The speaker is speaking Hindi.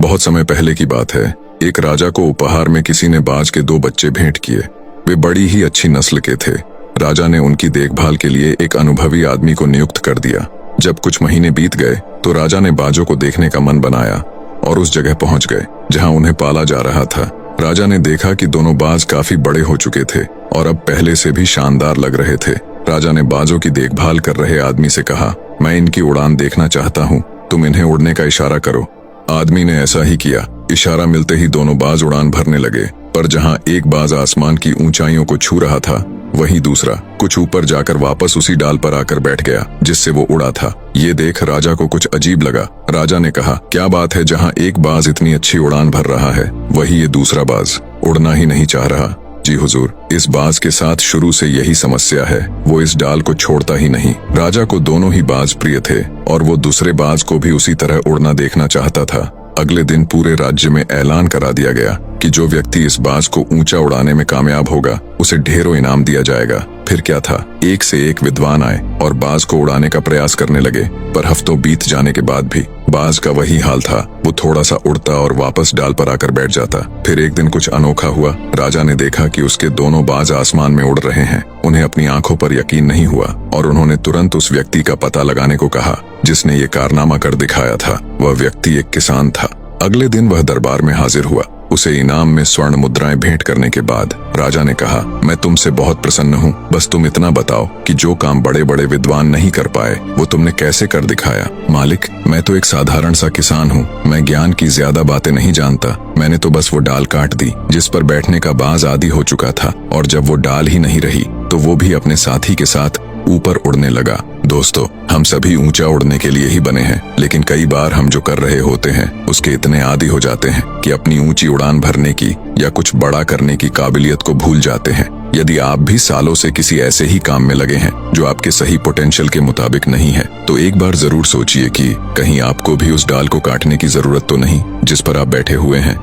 बहुत समय पहले की बात है। एक राजा को उपहार में किसी ने बाज के 2 बच्चे भेंट किए। वे बड़ी ही अच्छी नस्ल के थे। राजा ने उनकी देखभाल के लिए एक अनुभवी आदमी को नियुक्त कर दिया। जब कुछ महीने बीत गए तो राजा ने बाजों को देखने का मन बनाया और उस जगह पहुंच गए जहां उन्हें पाला जा रहा था। राजा ने देखा कि दोनों बाज काफी बड़े हो चुके थे और अब पहले से भी शानदार लग रहे थे। राजा ने बाजों की देखभाल कर रहे आदमी से कहा, मैं इनकी उड़ान देखना चाहता हूँ, तुम इन्हें उड़ने का इशारा करो। आदमी ने ऐसा ही किया। इशारा मिलते ही दोनों बाज उड़ान भरने लगे, पर जहां एक बाज आसमान की ऊंचाइयों को छू रहा था, वहीं दूसरा कुछ ऊपर जाकर वापस उसी डाल पर आकर बैठ गया जिससे वो उड़ा था। ये देख राजा को कुछ अजीब लगा। राजा ने कहा, क्या बात है, जहां एक बाज इतनी अच्छी उड़ान भर रहा है, वही ये दूसरा बाज उड़ना ही नहीं चाह रहा। जी हुजूर, इस बाज के साथ शुरू से यही समस्या है, वो इस डाल को छोड़ता ही नहीं। राजा को दोनों ही बाज प्रिय थे और वो दूसरे बाज को भी उसी तरह उड़ना देखना चाहता था। अगले दिन पूरे राज्य में ऐलान करा दिया गया कि जो व्यक्ति इस बाज को ऊंचा उड़ाने में कामयाब होगा उसे ढेरों इनाम दिया जाएगा। फिर क्या था, एक से एक विद्वान आए और बाज को उड़ाने का प्रयास करने लगे, पर हफ्तों बीत जाने के बाद भी बाज का वही हाल था। वो थोड़ा सा उड़ता और वापस डाल पर आकर बैठ जाता। फिर एक दिन कुछ अनोखा हुआ। राजा ने देखा कि उसके दोनों बाज आसमान में उड़ रहे हैं। उन्हें अपनी आंखों पर यकीन नहीं हुआ और उन्होंने तुरंत उस व्यक्ति का पता लगाने को कहा जिसने ये कारनामा कर दिखाया था। वह व्यक्ति एक किसान था। अगले दिन वह दरबार में हाजिर हुआ। उसे इनाम में स्वर्ण मुद्राएं भेंट करने के बाद राजा ने कहा, मैं तुमसे बहुत प्रसन्न हूँ, बस तुम इतना बताओ कि जो काम बड़े बड़े विद्वान नहीं कर पाए वो तुमने कैसे कर दिखाया। मालिक, मैं तो एक साधारण सा किसान हूँ, मैं ज्ञान की ज्यादा बातें नहीं जानता। मैंने तो बस वो डाल काट दी जिस पर बैठने का बाज आदी हो चुका था, और जब वो डाल ही नहीं रही तो वो भी अपने साथी के साथ ऊपर उड़ने लगा। दोस्तों, हम सभी ऊंचा उड़ने के लिए ही बने हैं, लेकिन कई बार हम जो कर रहे होते हैं उसके इतने आदी हो जाते हैं कि अपनी ऊंची उड़ान भरने की या कुछ बड़ा करने की काबिलियत को भूल जाते हैं। यदि आप भी सालों से किसी ऐसे ही काम में लगे हैं जो आपके सही पोटेंशियल के मुताबिक नहीं है, तो एक बार जरूर सोचिए कि कहीं आपको भी उस डाल को काटने की जरूरत तो नहीं जिस पर आप बैठे हुए हैं।